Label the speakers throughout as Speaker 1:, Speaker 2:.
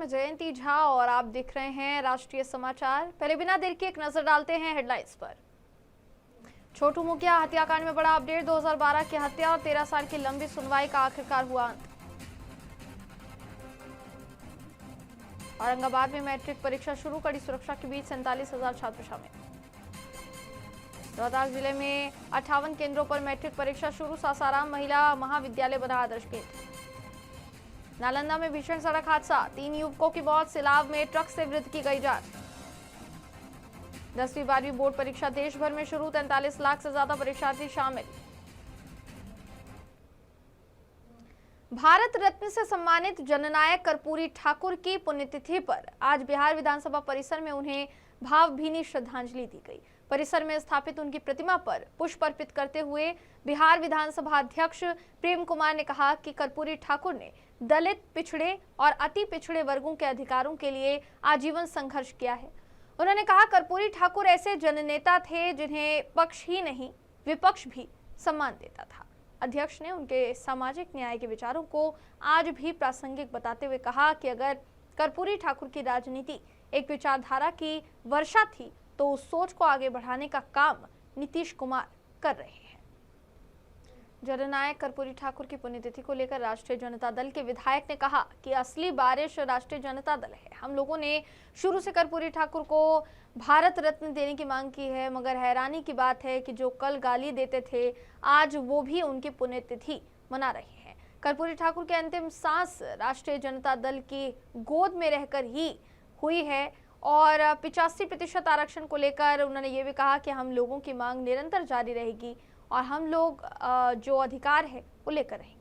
Speaker 1: जयंती झा और आप देख रहे हैं राष्ट्रीय समाचार। पहले बिना देर के एक नजर डालते हैं हेडलाइंस पर। छोटू मुखिया हत्याकांड में बड़ा अपडेट। 2012 की हत्या और 13 साल की लंबी सुनवाई का आखिरकार हुआ अंत। औरंगाबाद में मैट्रिक परीक्षा शुरू, कड़ी सुरक्षा के बीच 47,000 छात्र शामिल। रोहतास जिले में 58 केंद्रों पर मैट्रिक परीक्षा शुरू, सासाराम महिला महाविद्यालय बना आदर्श केंद्र। नालंदा में भीषण सड़क हादसा, 3 युवकों की मौत, सिलाव में ट्रक से वृद्ध की गई जान। 10वीं 12वीं बोर्ड परीक्षा देश भर में शुरू, 43 लाख से ज्यादा परीक्षार्थी शामिल। भारत रत्न से सम्मानित जननायक कर्पूरी ठाकुर की पुण्यतिथि पर आज बिहार विधानसभा परिसर में उन्हें भावभीनी श्रद्धांजलि दी गई। परिसर में स्थापित उनकी प्रतिमा पर पुष्प अर्पित करते हुए बिहार विधानसभा अध्यक्ष प्रेम कुमार ने कहा कि कर्पूरी ठाकुर ने दलित, पिछड़े और अति पिछड़े वर्गों के अधिकारों के लिए आजीवन संघर्ष किया है। उन्होंने कहा कर्पूरी ठाकुर ऐसे जननेता थे जिन्हें पक्ष ही नहीं विपक्ष भी सम्मान देता था। अध्यक्ष ने उनके सामाजिक न्याय के विचारों को आज भी प्रासंगिक बताते हुए कहा कि अगर कर्पूरी ठाकुर की राजनीति एक विचारधारा की वर्षा थी तो उस सोच को आगे बढ़ाने का काम नीतीश कुमार कर रहे हैं। जननायक कर्पूरी ठाकुर की पुण्यतिथि को लेकर राष्ट्रीय जनता दल के विधायक ने कहा कि असली बारिश राष्ट्रीय जनता दल है। हम लोगों ने शुरू से कर्पूरी ठाकुर को भारत रत्न देने की मांग की है, मगर हैरानी की बात है कि जो कल गाली देते थे आज वो भी उनकी पुण्यतिथि मना रहे हैं। कर्पूरी ठाकुर की अंतिम सांस राष्ट्रीय जनता दल की गोद में रहकर ही हुई है और 85% आरक्षण को लेकर उन्होंने ये भी कहा कि हम लोगों की मांग निरंतर जारी रहेगी और हम लोग जो अधिकार है वो लेकर रहेंगे।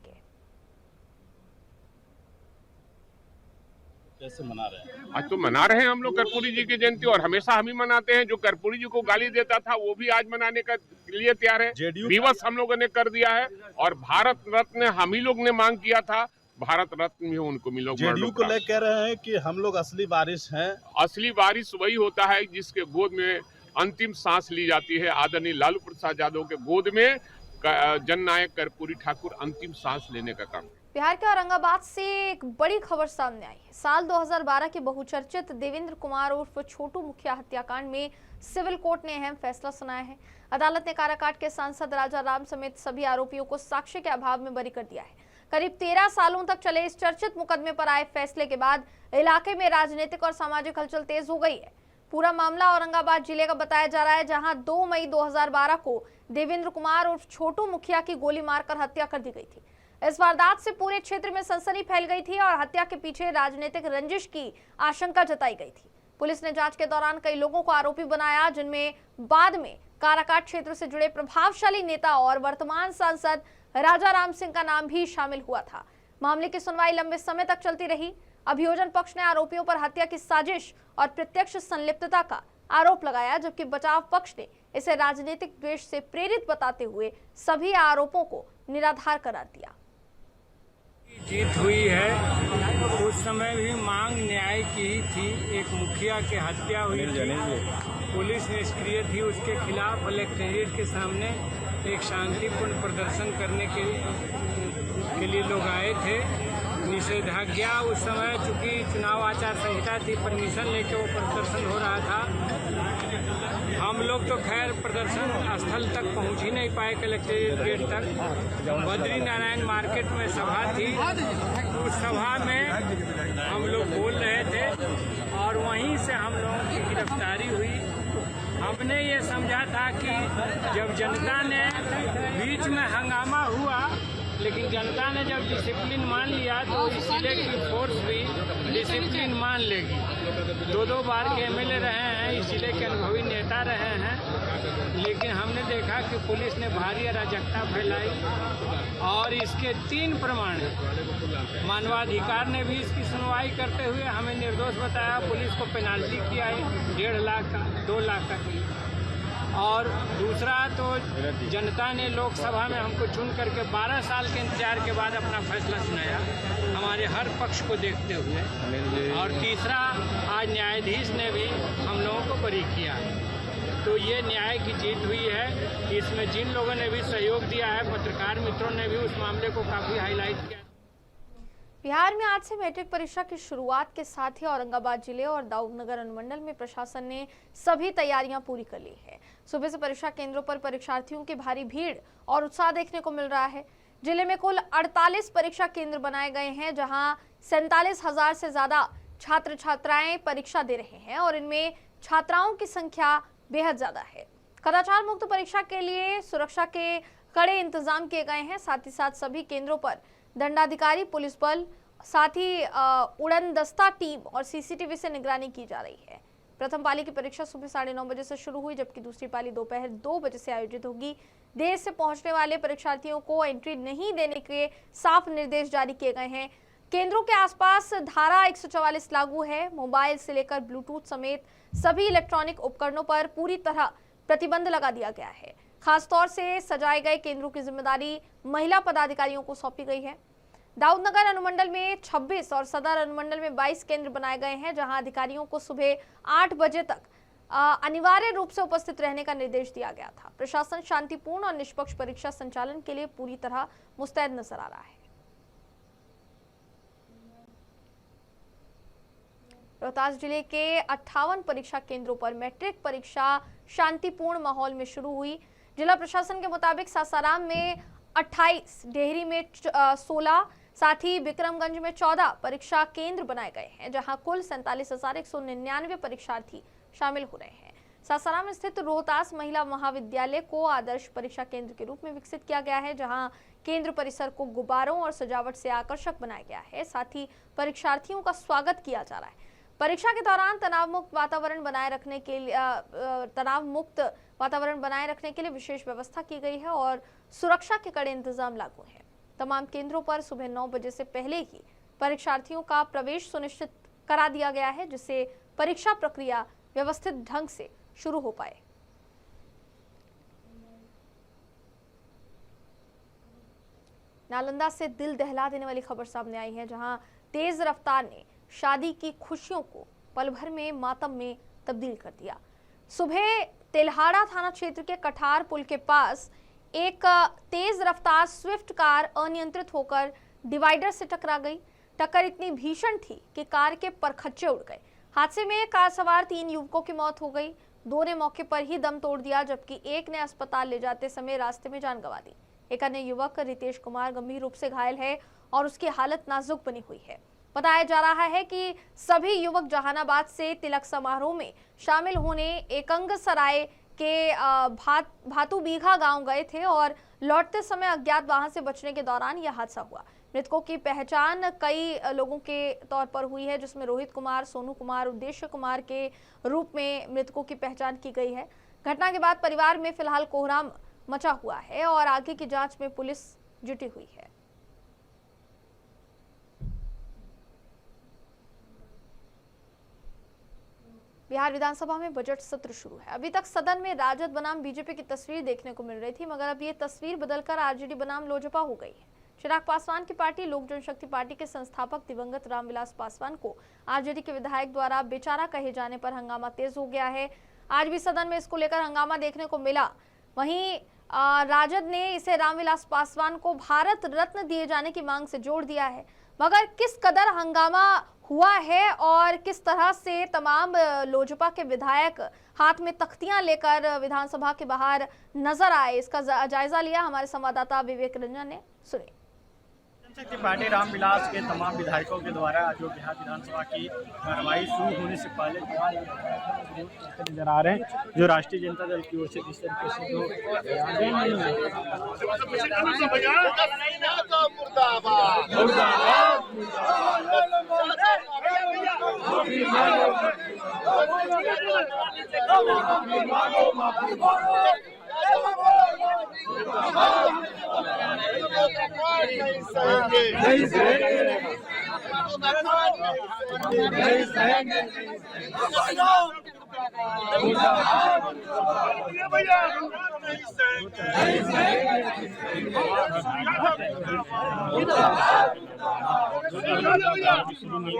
Speaker 2: कैसे मना रहे हैं?
Speaker 3: आज तो मना रहे हैं हम लोग कर्पूरी जी की जयंती और हमेशा हम ही मनाते हैं। जो कर्पूरी जी को गाली देता था वो भी आज मनाने का लिए तैयार है। दिवस हम लोगों ने कर दिया है और भारत रत्न हम ही लोग ने मांग किया था, भारत रत्न भी उनको मिलो।
Speaker 2: जेडीयू को लेकर कह रहे हैं कि हम लोग असली बारिश हैं।
Speaker 3: असली बारिश वही होता है जिसके गोद में अंतिम सांस ली जाती है। आदरणीय लालू प्रसाद यादव के गोद में जननायक कर्पूरी ठाकुर अंतिम सांस लेने का काम।
Speaker 1: बिहार के औरंगाबाद से एक बड़ी खबर सामने आई है। साल 2012 के बहुचर्चित देवेंद्र कुमार उर्फ छोटू मुखिया हत्याकांड में सिविल कोर्ट ने अहम फैसला सुनाया है। अदालत ने काराकाट के सांसद राजा राम समेत सभी आरोपियों को साक्ष्य के अभाव में बरी कर दिया है। करीब 13 सालों तक चले इस चर्चित मुकदमे पर आए फैसले के बाद इलाके में राजनीतिक और सामाजिक हलचल तेज हो गई है। पूरा मामला औरंगाबाद जिले का बताया जा रहा है, जहां 2 मई 2012 को देवेंद्र कुमार उर्फ छोटू मुखिया की गोली मारकर हत्या कर दी गई थी। इस वारदात से पूरे क्षेत्र में सनसनी फैल गई थी और हत्या के पीछे राजनीतिक रंजिश की आशंका जताई गई थी। पुलिस ने जांच के दौरान कई लोगों को आरोपी बनाया, जिनमें बाद में काराकाट क्षेत्र से जुड़े प्रभावशाली नेता और वर्तमान सांसद राजा राम सिंह का नाम भी शामिल हुआ था। मामले की सुनवाई लंबे समय तक चलती रही। अभियोजन पक्ष ने आरोपियों पर हत्या की साजिश और प्रत्यक्ष संलिप्तता का आरोप लगाया, जबकि बचाव पक्ष ने इसे राजनीतिक द्वेष से प्रेरित बताते हुए सभी आरोपों को निराधार करार दिया।
Speaker 4: जीत हुई है। उस समय भी मांग न्याय की ही थी। एक मुखिया की हत्या हुई थी, पुलिस निष्क्रिय थी। उसके खिलाफ कलेक्ट्रेट के सामने एक शांतिपूर्ण प्रदर्शन करने के लिए लोग आए थे। निषेधाज्ञा उस समय चूंकि चुनाव आचार संहिता थी, परमिशन लेके वो प्रदर्शन हो रहा था। हम लोग तो खैर प्रदर्शन स्थल तक पहुंच ही नहीं पाए, कलेक्ट्रेट गेट तक। बद्री नारायण मार्केट में सभा थी, उस सभा में हम लोग बोल रहे थे और वहीं से हम लोगों की गिरफ्तारी हुई। हमने ये समझा था कि जब जनता ने बीच में हंगामा हुआ, लेकिन जनता ने जब डिसिप्लिन मान लिया तो इसीलिए की फोर्स भी डिसिप्लिन मान लेगी। 2 बार के एमएलए रहे हैं, इसीलिए के अनुभवी नेता रहे हैं, लेकिन हमने देखा कि पुलिस ने भारी अराजकता फैलाई और इसके 3 प्रमाण हैं। मानवाधिकार ने भी इसकी सुनवाई करते हुए हमें निर्दोष बताया। पुलिस को पेनाल्टी किया है 1.5 लाख का, 2 लाख का। और दूसरा तो जनता ने लोकसभा में हमको चुन करके 12 साल के इंतजार के बाद अपना फैसला सुनाया, हमारे हर पक्ष को देखते हुए। और तीसरा, आज न्यायाधीश ने भी हम लोगों को बरी किया। तो ये न्याय की जीत हुई है। इसमें जिन लोगों ने भी सहयोग दिया है, पत्रकार मित्रों ने भी उस मामले को काफ़ी हाईलाइट किया।
Speaker 1: बिहार में आज से मैट्रिक परीक्षा की शुरुआत के साथ ही औरंगाबाद जिले और दाऊदनगर अनुमंडल में प्रशासन ने सभी तैयारियां पूरी कर ली है। सुबह से परीक्षा केंद्रों पर परीक्षार्थियों की भारी भीड़ और उत्साह देखने को मिल रहा है। जिले में कुल 48 परीक्षा केंद्र बनाए गए हैं, जहां 47,000 से ज्यादा छात्र छात्राएं परीक्षा दे रहे हैं और इनमें छात्राओं की संख्या बेहद ज्यादा है। कदाचार मुक्त परीक्षा के लिए सुरक्षा के कड़े इंतजाम किए गए हैं। साथ ही साथ सभी केंद्रों पर दंडाधिकारी, पुलिस बल, साथ ही उड़न दस्ता टीम और सीसीटीवी से निगरानी की जा रही है। प्रथम पाली की परीक्षा सुबह 9:30 बजे से शुरू हुई, जबकि दूसरी पाली दोपहर 2 बजे से आयोजित होगी। देर से पहुंचने वाले परीक्षार्थियों को एंट्री नहीं देने के साफ निर्देश जारी किए गए हैं। केंद्रों के आसपास धारा 144 लागू है। मोबाइल से लेकर ब्लूटूथ समेत सभी इलेक्ट्रॉनिक उपकरणों पर पूरी तरह प्रतिबंध लगा दिया गया है। खासतौर से सजाए गए केंद्रों की जिम्मेदारी महिला पदाधिकारियों को सौंपी गई है। दाऊदनगर अनुमंडल में 26 और सदर अनुमंडल में 22 केंद्र बनाए गए हैं, जहां अधिकारियों को सुबह 8 बजे तक अनिवार्य रूप से उपस्थित रहने का निर्देश दिया गया था। प्रशासन शांतिपूर्ण और निष्पक्ष परीक्षा संचालन के लिए पूरी तरह मुस्तैद नजर आ रहा है। रोहतास जिले के 58 परीक्षा केंद्रों पर मैट्रिक परीक्षा शांतिपूर्ण माहौल में शुरू हुई। जिला प्रशासन के मुताबिक सासाराम में 28, डेहरी में 16, साथ ही विक्रमगंज में 14 परीक्षा केंद्र बनाए गए हैं, जहां कुल 47,199 परीक्षार्थी शामिल हो रहे हैं। सासाराम स्थित रोहतास महिला महाविद्यालय को आदर्श परीक्षा केंद्र के रूप में विकसित किया गया है, जहां केंद्र परिसर को गुब्बारों और सजावट से आकर्षक बनाया गया है। साथ ही परीक्षार्थियों का स्वागत किया जा रहा है। परीक्षा के दौरान तनाव मुक्त वातावरण बनाए रखने के लिए विशेष व्यवस्था की गई है और सुरक्षा के कड़े इंतजाम लागू हैं। तमाम केंद्रों पर सुबह 9 बजे से पहले ही परीक्षार्थियों का प्रवेश सुनिश्चित करा दिया गया है, जिससे परीक्षा प्रक्रिया व्यवस्थित ढंग से शुरू हो पाए। नालंदा से दिल दहला देने वाली खबर सामने आई है, जहां तेज रफ्तार ने शादी की खुशियों को पल भर में मातम में तब्दील कर दिया। सुबह तेल्हाड़ा थाना क्षेत्र के कठार पुल के पास एक तेज रफ्तार स्विफ्ट कार अनियंत्रित होकर डिवाइडर से टकरा गई। टक्कर इतनी भीषण थी कि कार के परखच्चे उड़ गए। हादसे में कार सवार 3 युवकों की मौत हो गई। 2 ने मौके पर ही दम तोड़ दिया, जबकि एक ने अस्पताल ले जाते समय रास्ते में जान गंवा दी। एक अन्य युवक रितेश कुमार गंभीर रूप से घायल है और उसकी हालत नाजुक बनी हुई है। बताया जा रहा है कि सभी युवक जहानाबाद से तिलक समारोह में शामिल होने एकंगसराय के भातू बीघा गांव गए थे और लौटते समय अज्ञात वाहन से बचने के दौरान यह हादसा हुआ। मृतकों की पहचान कई लोगों के तौर पर हुई है, जिसमें रोहित कुमार, सोनू कुमार, उद्देश्य कुमार के रूप में मृतकों की पहचान की गई है। घटना के बाद परिवार में फिलहाल कोहराम मचा हुआ है और आगे की जांच में पुलिस जुटी हुई है। बिहार विधानसभा में बजट सत्र शुरू है। अभी तक सदन में राजद बनाम बीजेपी की तस्वीर देखने को मिल रही थी, मगर अब ये तस्वीर बदलकर आरजेडी बनाम लोजपा हो गई है। चिराग पासवान की पार्टी लोक जनशक्ति पार्टी के संस्थापक दिवंगत रामविलास पासवान को आरजेडी के विधायक द्वारा बेचारा कहे जाने पर हंगामा तेज हो गया है। आज भी सदन में इसको लेकर हंगामा देखने को मिला। वहीं राजद ने इसे रामविलास पासवान को भारत रत्न दिए जाने की मांग से जोड़ दिया है। मगर किस कदर हंगामा हुआ है और किस तरह से तमाम लोजपा के विधायक हाथ में तख्तियां लेकर विधानसभा के बाहर नजर आए, इसका जायजा लिया हमारे संवाददाता विवेक रंजन ने। सुनिए।
Speaker 5: जनशक्ति पार्टी रामविलास के तमाम विधायकों के द्वारा जो बिहार विधानसभा की कार्रवाई शुरू होने से पहले नजर आ रहे हैं, जो राष्ट्रीय जनता दल की ओर से जिस तरीके से जो शुरू में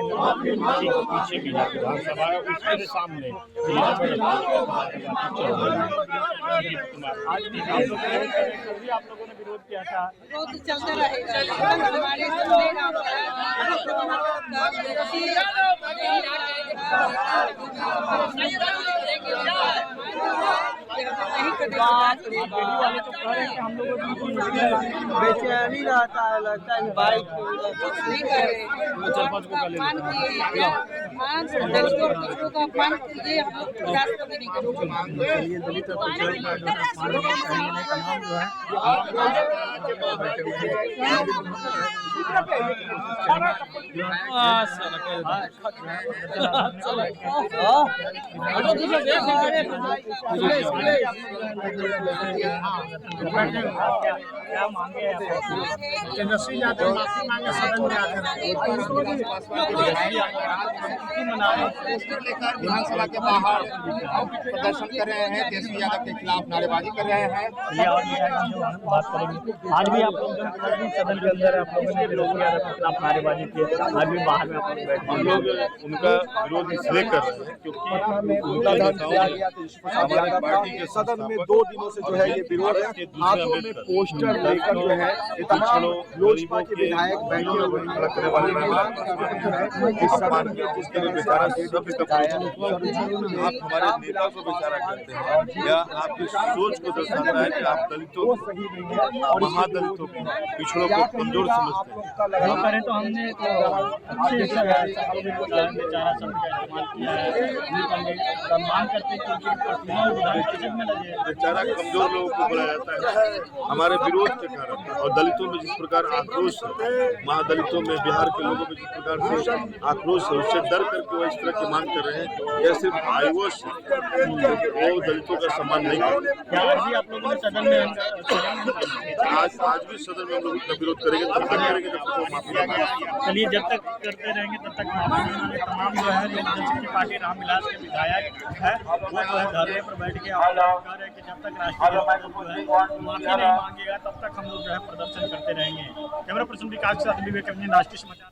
Speaker 5: पीछे बिहार विधानसभा है, उसके सामने आज भी आप लोगों ने विरोध किया था।
Speaker 6: विरोध चलता रहेगा, हमारे
Speaker 7: बेचैनी रहता है, लगता है बाइक
Speaker 5: क्या मांगे तेजस्वी यादव माफी मांगे सदन में आकर
Speaker 8: विधानसभा के बाहर प्रदर्शन कर रहे हैं, तेजस्वी यादव के खिलाफ नारेबाजी कर रहे हैं।
Speaker 5: बात करेंगे। आज भी आप लोग सदन के अंदर आप लोगों ने तेजस्वी यादव के खिलाफ नारेबाजी की, आज भी बाहर में आप लोग बैठे।
Speaker 2: हम लोग उनका विरोध इसलिए कर रहे हैं क्योंकि पार्टी के
Speaker 9: सदन में 2 दिनों से जो है ये विरोध है, हाथों में पोस्टर लेकर जो है तमाम लोजपा के विधायक बैठे हुए
Speaker 2: रखने वाले इस सवाल में जिसके लिए बेचारा सभ्य का आप हमारे नेता को बेचारा करते हैं, या आपकी सोच को दर्शाता है कि आप दलितों महादलितों को पिछड़ों को कमजोर समझते हैं।
Speaker 5: करें तो हमने अच्छे बेचारा शब्द का इस्तेमाल किया है, सम्मान करते हैं
Speaker 2: बेचारा कमजोर लोगों को बुलाया जाता है हमारे विरोध के कारण। और दलितों में जिस प्रकार आक्रोश है, महादलितों में बिहार के लोगों में जिस प्रकार से आक्रोश है, उससे डर करके वो इस तरह की मांग कर रहे हैं। यह सिर्फ आईओएस वो दलितों का सम्मान नहीं करते।
Speaker 5: आप लोगों ने सदन में
Speaker 2: आज भी सदन में हम लोग इसका विरोध करेंगे, तब तक करेंगे जब तक वो माफी नहीं मांगेंगे।
Speaker 5: चलिए, जब तक करते रहेंगे तब तक माफी नहीं मांगे। तमाम जो है लोक जनशक्ति पार्टी रामविलास के विधायक है वो जो है धरने पर बैठ के आंदोलन कर रहे हैं कि जब तक राष्ट्रीय जो है माफी नहीं मांगेगा तब तक हम लोग जो है प्रदर्शन करते रहेंगे। कैमरा पर्सन विकास के साथ विवेक अपने राष्ट्रीय समाचार।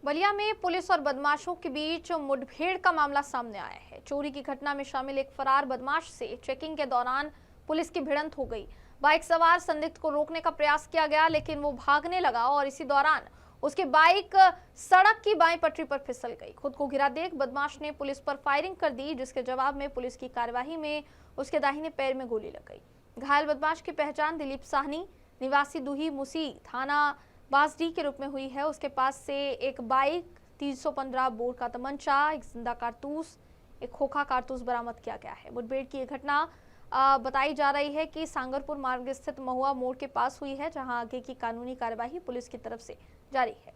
Speaker 1: बलिया में पुलिस और बदमाशों के बीच मुठभेड़ का मामला सामने आया है। चोरी की घटना में शामिल एक फरार बदमाश से चेकिंग के दौरान पुलिस की भिड़ंत हो गई। बाइक सवार संदिग्ध को रोकने का प्रयास किया गया, लेकिन वो भागने लगा और इसी दौरान उसकी बाइक सड़क की बाईं पटरी पर फिसल गई। खुद को घिरा देख बदमाश ने पुलिस पर फायरिंग कर दी, जिसके जवाब में पुलिस की कार्यवाही में उसके दाहिने पैर में गोली लग गई। घायल बदमाश की पहचान दिलीप साहनी निवासी दूही मुसी थाना बासडी के रूप में हुई है। उसके पास से एक बाइक, 315 बोर का तमंचा, एक जिंदा कारतूस, एक खोखा कारतूस बरामद किया गया है। मुठभेड़ की घटना बताई जा रही है कि सांगरपुर मार्ग स्थित महुआ मोड़ के पास हुई है, जहां आगे की कानूनी कार्यवाही पुलिस की तरफ से जारी है।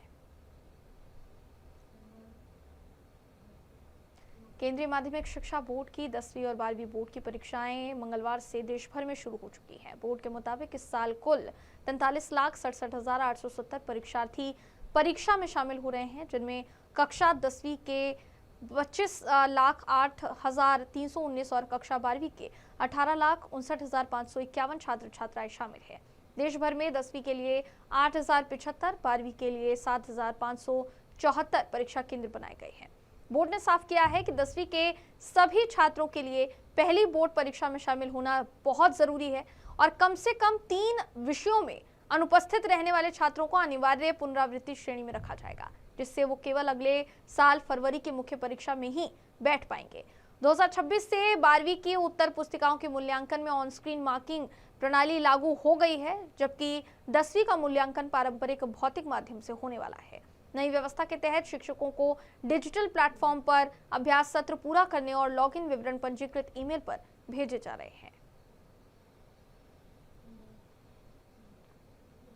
Speaker 1: केंद्रीय माध्यमिक शिक्षा बोर्ड की 10वीं और 12वीं बोर्ड की परीक्षाएं मंगलवार से देश भर में शुरू हो चुकी हैं। बोर्ड के मुताबिक इस साल कुल 43,67,870 परीक्षार्थी परीक्षा में शामिल हो रहे हैं, जिनमें कक्षा 10वीं के 25,08,319 और कक्षा 12वीं के 18,59,551 छात्र छात्राएं शामिल हैं। देश भर में 10वीं के लिए 8,075, 12वीं के लिए 7,574 परीक्षा केंद्र बनाए गए हैं। बोर्ड ने साफ किया है कि 10वीं के सभी छात्रों के लिए पहली बोर्ड परीक्षा में शामिल होना बहुत जरूरी है और कम से कम 3 विषयों में अनुपस्थित रहने वाले छात्रों को अनिवार्य पुनरावृत्ति श्रेणी में रखा जाएगा, जिससे वो केवल अगले साल फरवरी की मुख्य परीक्षा में ही बैठ पाएंगे। 2026 से 12वीं की उत्तर पुस्तिकाओं के मूल्यांकन में ऑन स्क्रीन मार्किंग प्रणाली लागू हो गई है, जबकि 10वीं का मूल्यांकन पारंपरिक भौतिक माध्यम से होने वाला है। नई व्यवस्था के तहत शिक्षकों को डिजिटल प्लेटफॉर्म पर अभ्यास सत्र पूरा करने और लॉगिन विवरण पंजीकृत ईमेल पर भेजे जा रहे हैं।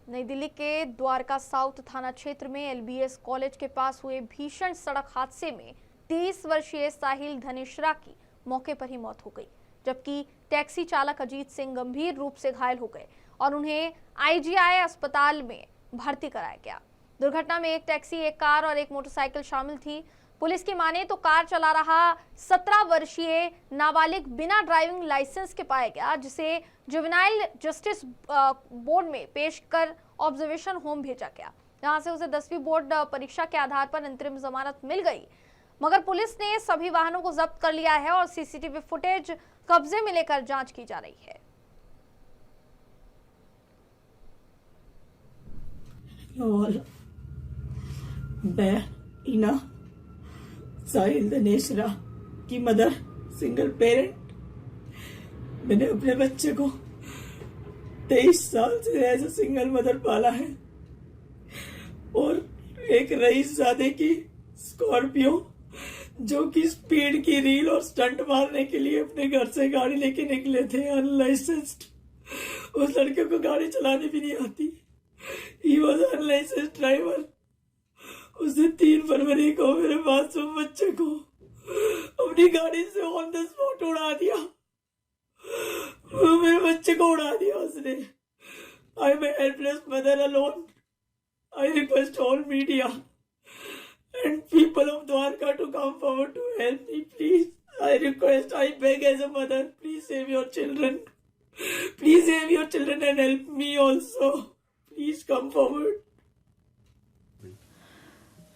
Speaker 1: नई दिल्ली के द्वारका साउथ थाना क्षेत्र में एलबीएस कॉलेज के पास हुए भीषण सड़क हादसे में 23 वर्षीय साहिल धनेश्वरा की मौके पर ही मौत हो गई, जबकि टैक्सी चालक अजीत सिंह गंभीर रूप से घायल हो गए और उन्हें आईजीआई अस्पताल में भर्ती कराया गया। दुर्घटना में एक टैक्सी, एक कार और एक मोटरसाइकिल शामिल थी। पुलिस की माने तो कार चला रहा 17 वर्षीय नाबालिग बिना ड्राइविंग लाइसेंस के पाया गया, जिसे जुवेनाइल जस्टिस बोर्ड में पेश कर ऑब्जर्वेशन होम भेजा गया। जहां से उसे 10वीं बोर्ड परीक्षा के आधार पर अंतरिम जमानत मिल गई। मगर पुलिस ने सभी वाहनों को जब्त कर लिया है और सीसीटीवी फुटेज कब्जे में लेकर जांच की जा रही है।
Speaker 10: मैं इना साहिल दनेशरा की मदर, सिंगल पेरेंट। मैंने अपने बच्चे को 23 साल से एज ए सिंगल मदर पाला है और एक रईसजादे की स्कॉर्पियो जो कि स्पीड की रील और स्टंट मारने के लिए अपने घर से गाड़ी लेके निकले थे अनलाइसेंस्ड। उस लड़के को गाड़ी चलानी भी नहीं आती। He was unlicensed driver. उसने 3 फरवरी को मेरे मासूम बच्चे को अपनी गाड़ी से ऑन द स्पॉट उड़ा दिया। मेरे बच्चे को उड़ा दिया उसने। I am a helpless mother alone. I request all media and people of Dwarka to come forward to help me, please. I request, I beg as a mother, please save your children. Please save your children and help me also. Please come forward.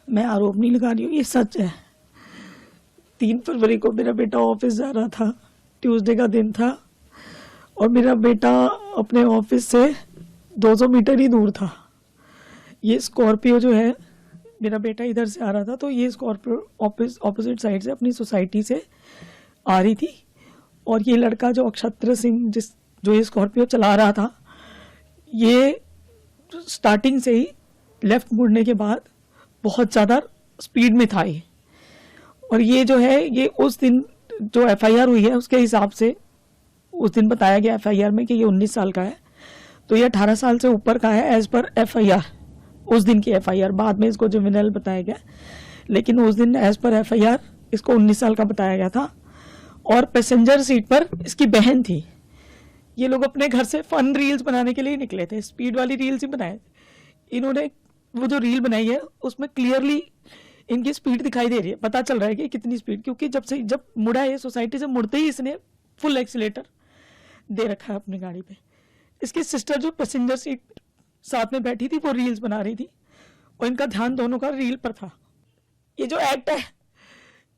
Speaker 10: मैं आरोप नहीं लगा रही हूँ, ये सच है। 3 फरवरी को मेरा बेटा ऑफिस जा रहा था, ट्यूसडे का दिन था और मेरा बेटा अपने ऑफिस से 200 मीटर ही दूर था। ये स्कॉर्पियो जो है, मेरा बेटा इधर से आ रहा था तो ये स्कॉर्पियो ऑपोजिट साइड से अपनी सोसाइटी से आ रही थी और ये लड़का जो अक्षत्र सिंह जो ये स्कॉर्पियो चला रहा था, ये स्टार्टिंग से ही लेफ्ट मुड़ने के बाद बहुत ज़्यादा स्पीड में था ये। और ये जो है, ये उस दिन जो एफआईआर हुई है उसके हिसाब से उस दिन बताया गया एफआईआर में कि ये 19 साल का है, तो ये 18 साल से ऊपर का है एज पर एफआईआर। उस दिन की एफआईआर, बाद में इसको जुवेनाइल बताया गया, लेकिन उस दिन एज पर एफआईआर इसको 19 साल का बताया गया था। और पैसेंजर सीट पर इसकी बहन थी। ये लोग अपने घर से फन रील्स बनाने के लिए निकले थे, स्पीड वाली रील्स ही बनाए। इन्होंने वो जो रील बनाई है उसमें क्लियरली इनकी स्पीड दिखाई दे रही है, पता चल रहा है कि कितनी स्पीड, क्योंकि जब मुड़ा है सोसाइटी से मुड़ते ही इसने फुल एक्सीलेटर दे रखा है अपनी गाड़ी पे। इसकी सिस्टर जो पैसेंजर सीट साथ में बैठी थी वो रील्स बना रही थी और इनका ध्यान दोनों का रील पर था। ये जो एक्ट है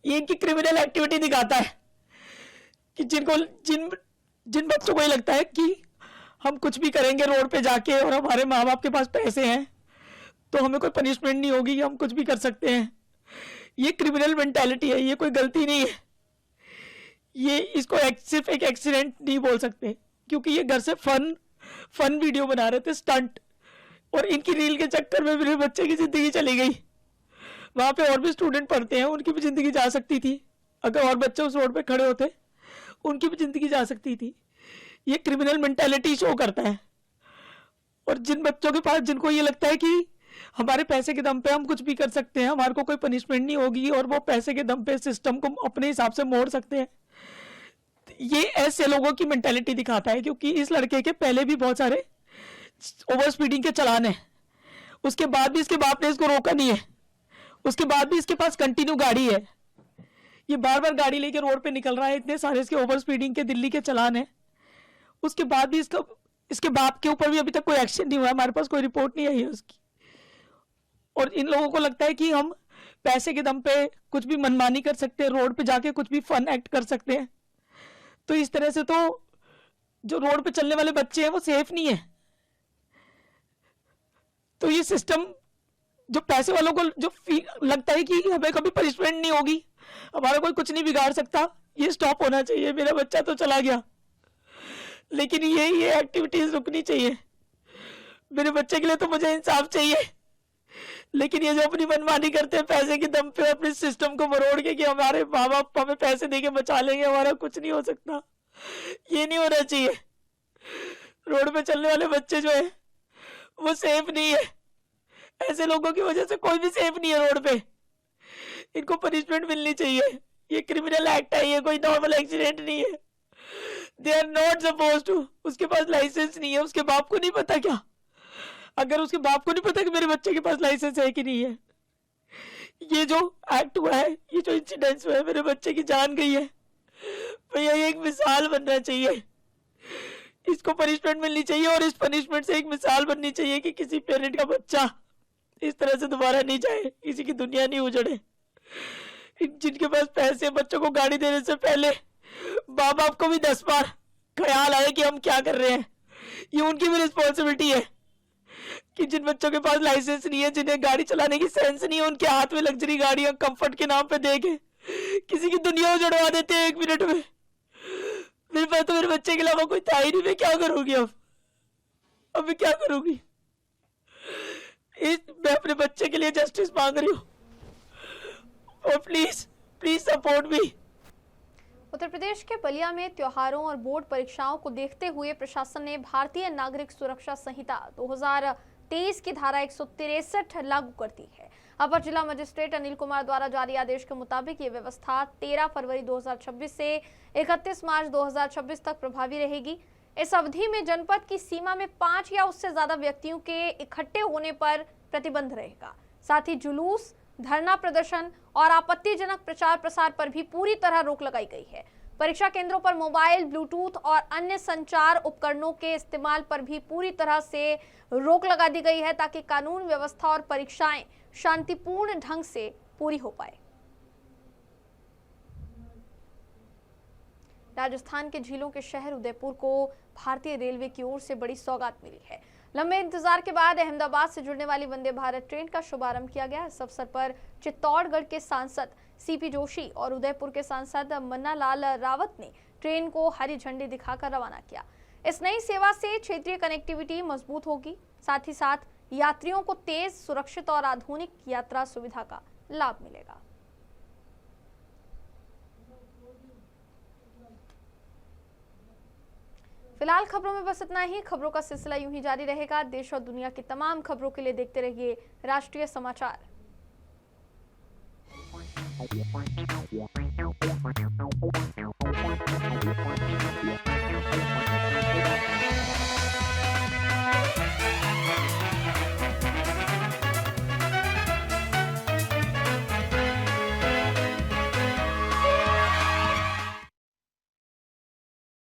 Speaker 10: ये इनकी क्रिमिनल एक्टिविटी दिखाता है कि जिन बच्चों को ये लगता है कि हम कुछ भी करेंगे रोड पे जाके और हमारे माँ बाप के पास पैसे हैं तो हमें कोई पनिशमेंट नहीं होगी, हम कुछ भी कर सकते हैं। ये क्रिमिनल मेंटालिटी है, ये कोई गलती नहीं है। ये इसको सिर्फ एक एक्सीडेंट नहीं बोल सकते, क्योंकि ये घर से फन वीडियो बना रहे थे, स्टंट, और इनकी रील के चक्कर में मेरे बच्चे की जिंदगी चली गई। वहां पे और भी स्टूडेंट पढ़ते हैं, उनकी भी जिंदगी जा सकती थी। अगर और बच्चे उस रोड पे खड़े होते उनकी भी जिंदगी जा सकती थी। ये क्रिमिनल मेंटालिटी शो करता है। और जिन बच्चों के पास, जिनको ये लगता है कि हमारे पैसे के दम पे हम कुछ भी कर सकते हैं, हमारे को कोई पनिशमेंट नहीं होगी और वो पैसे के दम पे सिस्टम को अपने हिसाब से मोड़ सकते हैं, ये ऐसे लोगों की मेंटालिटी दिखाता है। क्योंकि इस लड़के के पहले भी बहुत सारे ओवर स्पीडिंग के चालान है, उसके बाद भी इसके बाप ने इसको रोका नहीं है, उसके बाद भी इसके पास कंटिन्यू गाड़ी है। ये बार बार गाड़ी लेके रोड पे निकल रहा है, इतने सारे इसके ओवर स्पीडिंग के दिल्ली के चालान है, उसके बाद भी इसके बाप के ऊपर भी अभी तक कोई एक्शन नहीं हुआ, हमारे पास कोई रिपोर्ट नहीं आई है उसकी। और इन लोगों को लगता है कि हम पैसे के दम पे कुछ भी मनमानी कर सकते हैं, रोड पे जाके कुछ भी फन एक्ट कर सकते हैं। तो इस तरह से तो जो रोड पे चलने वाले बच्चे हैं वो सेफ नहीं है। तो ये सिस्टम, जो पैसे वालों को जो लगता है कि हमें कभी पनिशमेंट नहीं होगी, हमारा कोई कुछ नहीं बिगाड़ सकता, ये स्टॉप होना चाहिए। मेरा बच्चा तो चला गया, लेकिन ये एक्टिविटीज रुकनी चाहिए। मेरे बच्चे के लिए तो मुझे इंसाफ चाहिए, लेकिन ये जो अपनी मनमानी करते हैं पैसे के दम पे, अपने सिस्टम को मरोड़ के कि हमारे माँ बाप हमें पैसे देके बचा लेंगे, हमारा कुछ नहीं हो सकता, ये नहीं होना चाहिए। रोड पे चलने वाले बच्चे जो है वो सेफ नहीं है। ऐसे लोगों की वजह से कोई भी सेफ नहीं है रोड पे। इनको पनिशमेंट मिलनी चाहिए। ये क्रिमिनल एक्ट है, ये कोई नॉर्मल एक्सीडेंट नहीं है। They are not supposed to. उसके पास लाइसेंस नहीं है, उसके बाप को नहीं पता क्या? अगर उसके बाप को नहीं पता कि मेरे बच्चे के पास लाइसेंस है कि नहीं है, ये जो एक्ट हुआ है, ये जो इंसिडेंट्स हुआ है, मेरे बच्चे की जान गई है भैया, ये एक मिसाल बनना चाहिए। इसको पनिशमेंट मिलनी चाहिए और इस पनिशमेंट से एक मिसाल बननी चाहिए कि किसी पेरेंट का बच्चा इस तरह से दोबारा नहीं जाए, किसी की दुनिया नहीं उजड़े। जिनके पास पैसे, बच्चों को गाड़ी देने से पहले माँ बाप को भी 10 बार ख्याल आए कि हम क्या कर रहे हैं। ये उनकी भी रिस्पॉन्सिबिलिटी है कि जिन बच्चों के पास लाइसेंस नहीं है, जिन्हें गाड़ी चलाने की सेंस नहीं है, उनके हाथ में लग्जरी गाड़ियां कंफर्ट के नाम पे देके किसी की दुनिया उजड़वा देते हैं 1 मिनट में। मेरे पास तो मेरे बच्चे के अलावा कोई था ही नहीं, मैं क्या करूंगी अब मैं क्या करूंगी। मैं अपने बच्चे के लिए जस्टिस मांग रही हूँ और please support me.
Speaker 1: Uttar Pradesh के बलिया में त्योहारों और बोर्ड परीक्षाओं को देखते हुए प्रशासन ने भारतीय नागरिक सुरक्षा संहिता 2023 की धारा 163 लागू कर दी है। अपर जिला मजिस्ट्रेट अनिल कुमार द्वारा जारी आदेश के मुताबिक ये व्यवस्था 13 फरवरी 2026 से 31 मार्च 2026 तक प्रभावी रहेगी। इस अवधि में जनपद की सीमा में 5 या उससे ज्यादा व्यक्तियों के इकट्ठे होने पर प्रतिबंध रहेगा। साथ ही जुलूस, धरना प्रदर्शन और आपत्तिजनक प्रचार प्रसार पर भी पूरी तरह रोक लगाई गई है। परीक्षा केंद्रों पर मोबाइल, ब्लूटूथ और अन्य संचार उपकरणों के इस्तेमाल पर भी पूरी तरह से रोक लगा दी गई है ताकि कानून व्यवस्था और परीक्षाएं शांतिपूर्ण ढंग से पूरी हो पाए। राजस्थान के झीलों के शहर उदयपुर को भारतीय रेलवे की ओर से बड़ी सौगात मिली है। लंबे इंतजार के बाद अहमदाबाद से जुड़ने वाली वंदे भारत ट्रेन का शुभारंभ किया गया। इस अवसर पर चित्तौड़गढ़ के सांसद सीपी जोशी और उदयपुर के सांसद मन्ना लाल रावत ने ट्रेन को हरी झंडी दिखाकर रवाना किया। इस नई सेवा से क्षेत्रीय कनेक्टिविटी मजबूत होगी, साथ ही साथ यात्रियों को तेज, सुरक्षित और आधुनिक यात्रा सुविधा का लाभ मिलेगा। फिलहाल खबरों में बस इतना ही। खबरों का सिलसिला यूं ही जारी रहेगा। देश और दुनिया की तमाम खबरों के लिए देखते रहिए राष्ट्रीय समाचार।